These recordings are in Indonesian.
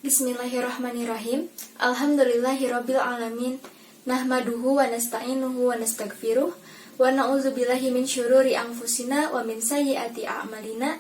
Bismillahirrahmanirrahim. Alhamdulillahirabbil alamin. Nahmaduhu wa nasta'inuhu wa nastaghfiruh wa na'udzubillahi min syururi anfusina wa min sayyiati a'malina.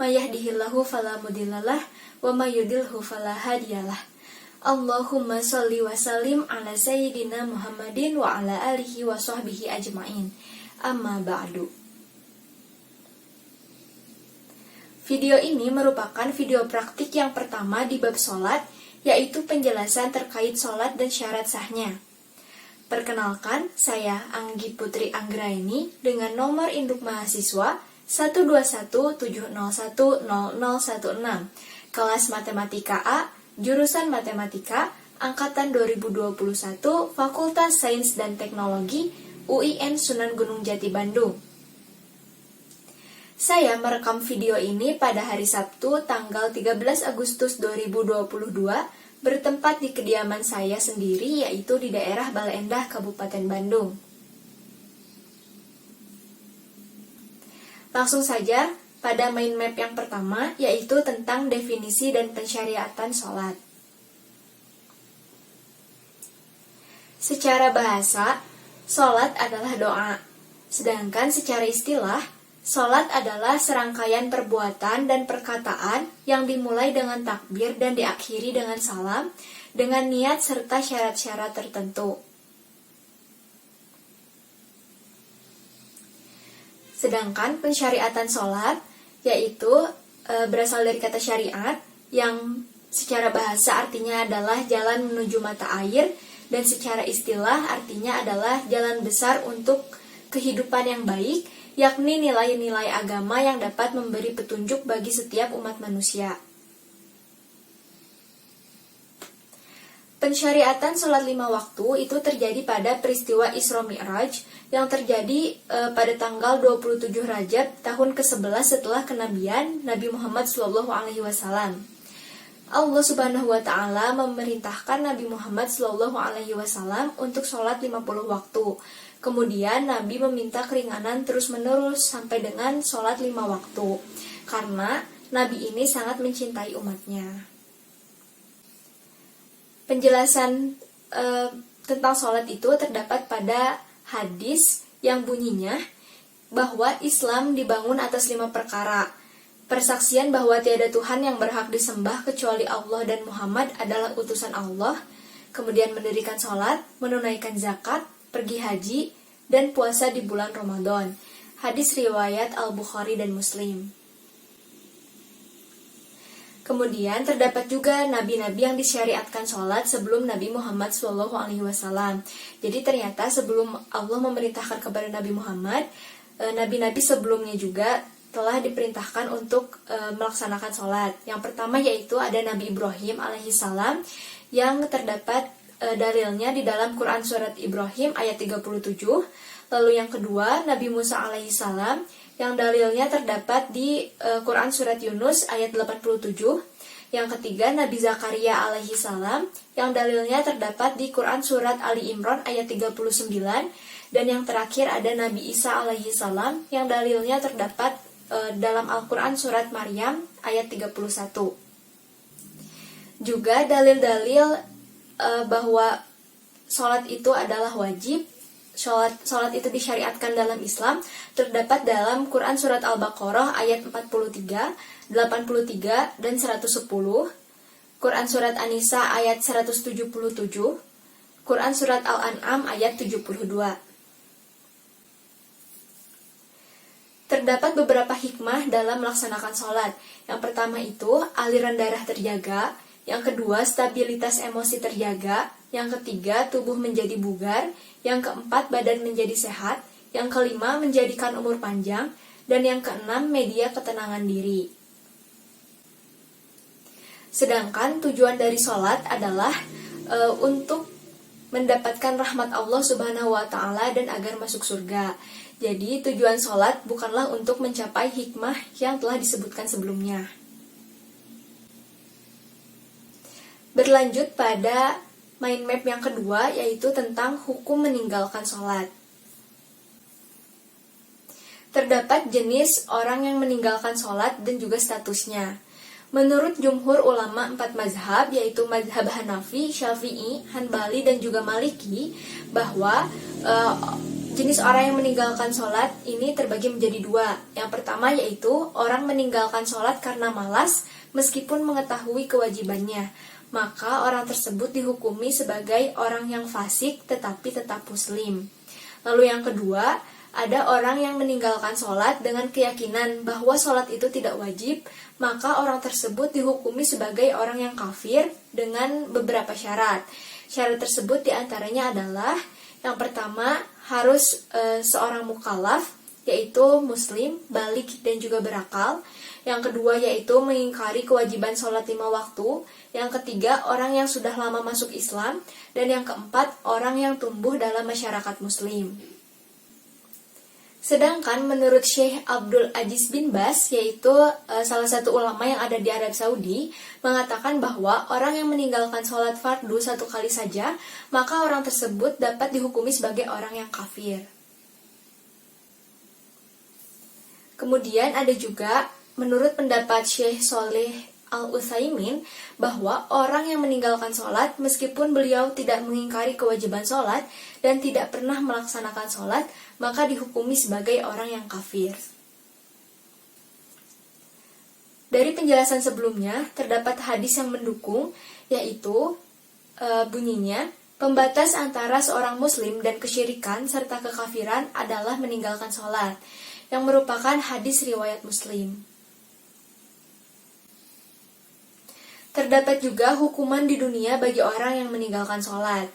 May yahdihillahu fala mudhillalah wa may yudlilhu fala hadiyalah. Allahumma shalli wa sallim ala sayyidina Muhammadin wa ala alihi wa sahbihi ajmain. Amma ba'du. Video ini merupakan video praktik yang pertama di bab sholat, yaitu penjelasan terkait sholat dan syarat sahnya. Perkenalkan, saya Anggi Putri Anggraini dengan nomor induk mahasiswa 12170100016, kelas Matematika A, jurusan Matematika, Angkatan 2021, Fakultas Sains dan Teknologi, UIN Sunan Gunung Jati Bandung. Saya merekam video ini pada hari Sabtu tanggal 13 Agustus 2022 bertempat di kediaman saya sendiri, yaitu di daerah Bale Endah, Kabupaten Bandung. Langsung saja pada mind map yang pertama, yaitu tentang definisi dan pensyariatan sholat. Secara bahasa, sholat adalah doa. Sedangkan secara istilah, sholat adalah serangkaian perbuatan dan perkataan yang dimulai dengan takbir dan diakhiri dengan salam, dengan niat serta syarat-syarat tertentu. Sedangkan pensyariatan sholat, yaitu berasal dari kata syariat, yang secara bahasa artinya adalah jalan menuju mata air, dan secara istilah artinya adalah jalan besar untuk kehidupan yang baik, yakni nilai-nilai agama yang dapat memberi petunjuk bagi setiap umat manusia. Pensyariatan sholat 5 waktu itu terjadi pada peristiwa Isra Mi'raj yang terjadi pada tanggal 27 Rajab tahun ke-11 setelah kenabian Nabi Muhammad SAW. Allah Subhanahu wa Ta'ala memerintahkan Nabi Muhammad SAW untuk sholat 50 waktu. Kemudian Nabi meminta keringanan terus-menerus sampai dengan sholat 5 waktu, karena Nabi ini sangat mencintai umatnya. Penjelasan tentang sholat itu terdapat pada hadis yang bunyinya bahwa Islam dibangun atas 5 perkara. Persaksian bahwa tiada Tuhan yang berhak disembah kecuali Allah dan Muhammad adalah utusan Allah, kemudian mendirikan sholat, menunaikan zakat, pergi haji, dan puasa di bulan Ramadan. Hadis riwayat Al-Bukhari dan Muslim. Kemudian terdapat juga nabi-nabi yang disyariatkan sholat sebelum Nabi Muhammad SAW. Jadi ternyata sebelum Allah memerintahkan kepada Nabi Muhammad, nabi-nabi sebelumnya juga telah diperintahkan untuk melaksanakan sholat. Yang pertama yaitu ada Nabi Ibrahim alaihissalam yang terdapat dalilnya di dalam Quran Surat Ibrahim ayat 37. Lalu yang kedua, Nabi Musa alaihissalam yang dalilnya terdapat di Quran Surat Yunus ayat 87. Yang ketiga, Nabi Zakaria alaihissalam yang dalilnya terdapat di Quran Surat Ali Imran ayat 39. Dan yang terakhir ada Nabi Isa alaihissalam yang dalilnya terdapat dalam Al-Quran Surat Maryam ayat 31. Juga dalil-dalil bahwa sholat itu adalah wajib, sholat itu disyariatkan dalam Islam, terdapat dalam Quran Surat Al-Baqarah ayat 43, 83, dan 110, Quran Surat An-Nisa ayat 177, Quran Surat Al-An'am ayat 72. Terdapat beberapa hikmah dalam melaksanakan sholat. Yang pertama itu, aliran darah terjaga. Yang kedua, stabilitas emosi terjaga. Yang ketiga, tubuh menjadi bugar. Yang keempat, badan menjadi sehat. Yang kelima, menjadikan umur panjang. Dan yang keenam, media ketenangan diri. Sedangkan tujuan dari sholat adalah untuk mendapatkan rahmat Allah Subhanahu wa Ta'ala dan agar masuk surga. Jadi tujuan sholat bukanlah untuk mencapai hikmah yang telah disebutkan sebelumnya. Berlanjut pada mind map yang kedua, yaitu tentang hukum meninggalkan sholat. Terdapat jenis orang yang meninggalkan sholat dan juga statusnya. Menurut jumhur ulama 4 mazhab, yaitu mazhab Hanafi, Syafi'i, Hanbali, dan juga Maliki, bahwa jenis orang yang meninggalkan sholat ini terbagi menjadi dua. Yang pertama yaitu orang meninggalkan sholat karena malas meskipun mengetahui kewajibannya. Maka orang tersebut dihukumi sebagai orang yang fasik tetapi tetap muslim. Lalu yang kedua, ada orang yang meninggalkan sholat dengan keyakinan bahwa sholat itu tidak wajib, maka orang tersebut dihukumi sebagai orang yang kafir dengan beberapa syarat. Syarat tersebut diantaranya adalah, yang pertama harus seorang mukallaf, yaitu muslim, balik, dan juga berakal. Yang kedua yaitu mengingkari kewajiban sholat 5 waktu. Yang ketiga, orang yang sudah lama masuk Islam. Dan yang keempat, orang yang tumbuh dalam masyarakat muslim. Sedangkan menurut Syekh Abdul Aziz bin Baz, yaitu salah satu ulama yang ada di Arab Saudi, mengatakan bahwa orang yang meninggalkan sholat fardu 1 kali saja, maka orang tersebut dapat dihukumi sebagai orang yang kafir. Kemudian ada juga menurut pendapat Syekh Sholeh Al-Utsaimin bahwa orang yang meninggalkan sholat meskipun beliau tidak mengingkari kewajiban sholat dan tidak pernah melaksanakan sholat, maka dihukumi sebagai orang yang kafir. Dari penjelasan sebelumnya, terdapat hadis yang mendukung, yaitu bunyinya, pembatas antara seorang muslim dan kesyirikan serta kekafiran adalah meninggalkan sholat, yang merupakan hadis riwayat Muslim. Terdapat juga hukuman di dunia bagi orang yang meninggalkan sholat.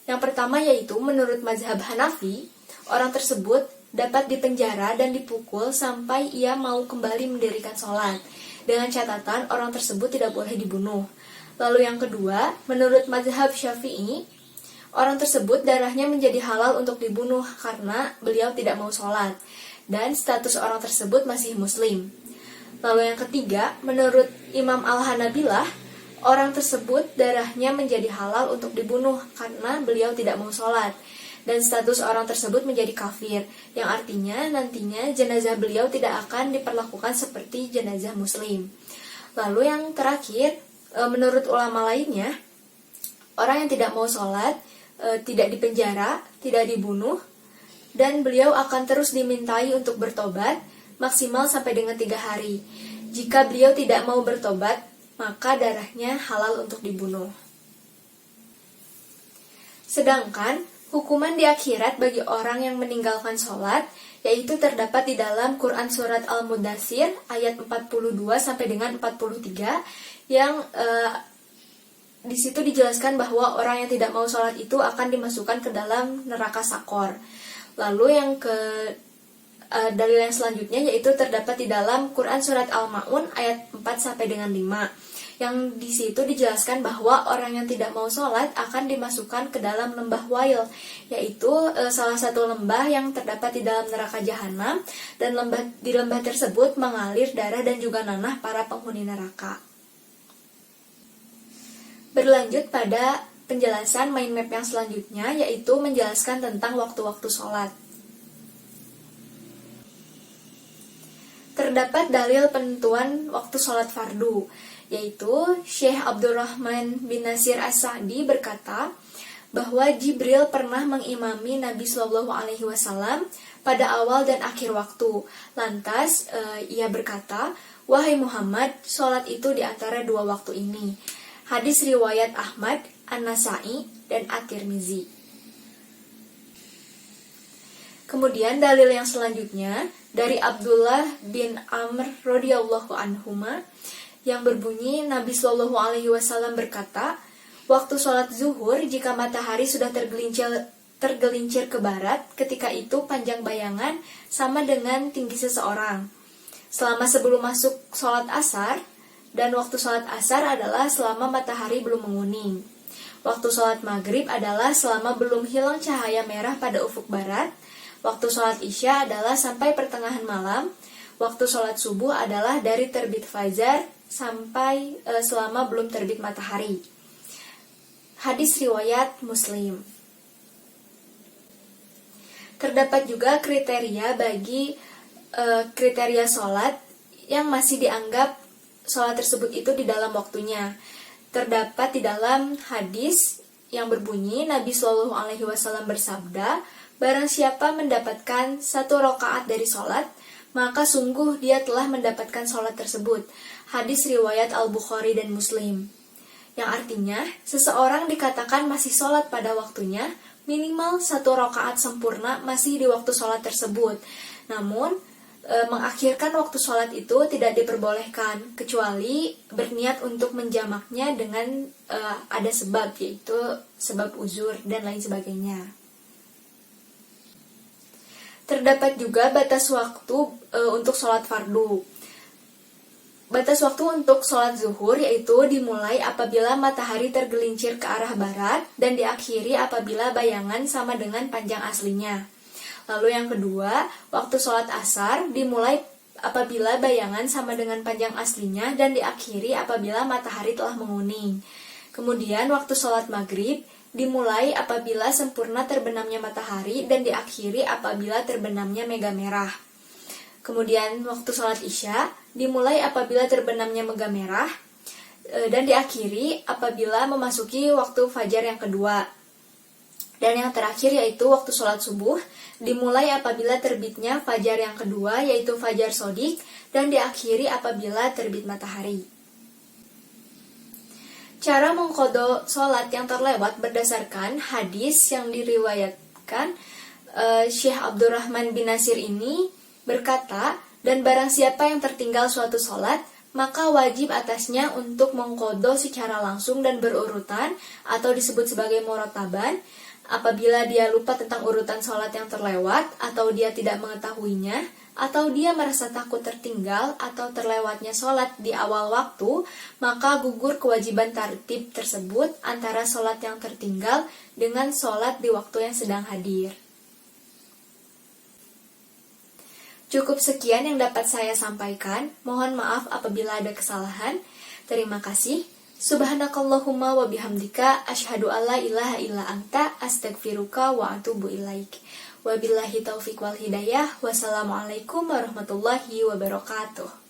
Yang pertama yaitu menurut mazhab Hanafi, orang tersebut dapat dipenjara dan dipukul sampai ia mau kembali mendirikan sholat. Dengan catatan orang tersebut tidak boleh dibunuh. Lalu yang kedua, menurut mazhab Syafi'i, orang tersebut darahnya menjadi halal untuk dibunuh karena beliau tidak mau sholat. Dan status orang tersebut masih muslim. Lalu yang ketiga, menurut Imam Al-Hanabilah, orang tersebut darahnya menjadi halal untuk dibunuh karena beliau tidak mau sholat. Dan status orang tersebut menjadi kafir, yang artinya nantinya jenazah beliau tidak akan diperlakukan seperti jenazah muslim. Lalu yang terakhir, menurut ulama lainnya, orang yang tidak mau sholat, tidak dipenjara, tidak dibunuh, dan beliau akan terus dimintai untuk bertobat maksimal sampai dengan 3 hari. Jika beliau tidak mau bertobat, maka darahnya halal untuk dibunuh. Sedangkan hukuman di akhirat bagi orang yang meninggalkan sholat, yaitu terdapat di dalam Quran Surat Al-Mudaththir ayat 42 sampai dengan 43, yang di situ dijelaskan bahwa orang yang tidak mau sholat itu akan dimasukkan ke dalam neraka Sakor. Lalu yang dalil yang selanjutnya yaitu terdapat di dalam Quran Surat Al-Ma'un ayat 4 sampai dengan 5, yang di situ dijelaskan bahwa orang yang tidak mau sholat akan dimasukkan ke dalam lembah Wail, yaitu salah satu lembah yang terdapat di dalam neraka Jahanam, dan di lembah tersebut mengalir darah dan juga nanah para penghuni neraka. Berlanjut pada penjelasan mind map yang selanjutnya, yaitu menjelaskan tentang waktu-waktu sholat. Terdapat dalil penentuan waktu sholat fardu, yaitu Syekh Abdurrahman bin Nasir As-Sa'di berkata bahwa Jibril pernah mengimami Nabi SAW pada awal dan akhir waktu. Lantas ia berkata, "Wahai Muhammad, sholat itu di antara 2 waktu ini." Hadis riwayat Ahmad, An-Nasa'i, dan At-Tirmizi. Kemudian dalil yang selanjutnya dari Abdullah bin Amr radhiyallahu anhuma yang berbunyi Nabi Shallallahu alaihi wasallam berkata, "Waktu sholat zuhur jika matahari sudah tergelincir ke barat, ketika itu panjang bayangan sama dengan tinggi seseorang. Selama sebelum masuk sholat asar, dan waktu sholat asar adalah selama matahari belum menguning. Waktu sholat maghrib adalah selama belum hilang cahaya merah pada ufuk barat. Waktu sholat isya adalah sampai pertengahan malam. Waktu sholat subuh adalah dari terbit fajar sampai selama belum terbit matahari." Hadis riwayat Muslim. Terdapat juga kriteria bagi kriteria sholat yang masih dianggap sholat tersebut itu di dalam waktunya. Terdapat di dalam hadis yang berbunyi Nabi Shallallahu Alaihi Wasallam bersabda, barang siapa mendapatkan 1 rakaat dari sholat, maka sungguh dia telah mendapatkan sholat tersebut. Hadis riwayat Al-Bukhari dan Muslim. Yang artinya, seseorang dikatakan masih sholat pada waktunya, minimal 1 rakaat sempurna masih di waktu sholat tersebut. Namun, mengakhirkan waktu sholat itu tidak diperbolehkan, kecuali berniat untuk menjamaknya dengan ada sebab, yaitu sebab uzur dan lain sebagainya. Terdapat juga batas waktu untuk sholat fardu. Batas waktu untuk sholat zuhur yaitu dimulai apabila matahari tergelincir ke arah barat dan diakhiri apabila bayangan sama dengan panjang aslinya. Lalu yang kedua, waktu sholat asar dimulai apabila bayangan sama dengan panjang aslinya dan diakhiri apabila matahari telah menguning. Kemudian waktu sholat maghrib dimulai apabila sempurna terbenamnya matahari dan diakhiri apabila terbenamnya mega merah. Kemudian waktu sholat isya dimulai apabila terbenamnya mega merah dan diakhiri apabila memasuki waktu fajar yang kedua. Dan yang terakhir yaitu waktu sholat subuh dimulai apabila terbitnya fajar yang kedua yaitu fajar sodik dan diakhiri apabila terbit matahari. Cara mengqadha sholat yang terlewat berdasarkan hadis yang diriwayatkan Syekh Abdurrahman bin Nasir ini berkata, dan barang siapa yang tertinggal suatu sholat, maka wajib atasnya untuk mengqadha secara langsung dan berurutan atau disebut sebagai murotaban. Apabila dia lupa tentang urutan sholat yang terlewat, atau dia tidak mengetahuinya, atau dia merasa takut tertinggal atau terlewatnya sholat di awal waktu, maka gugur kewajiban tartib tersebut antara sholat yang tertinggal dengan sholat di waktu yang sedang hadir. Cukup sekian yang dapat saya sampaikan. Mohon maaf apabila ada kesalahan. Terima kasih. Subhanakallahumma wa bihamdika asyhadu alla ilaha illa anta astaghfiruka wa atubu ilaik. Wabillahi taufiq wal hidayah. Wassalamualaikum warahmatullahi wabarakatuh.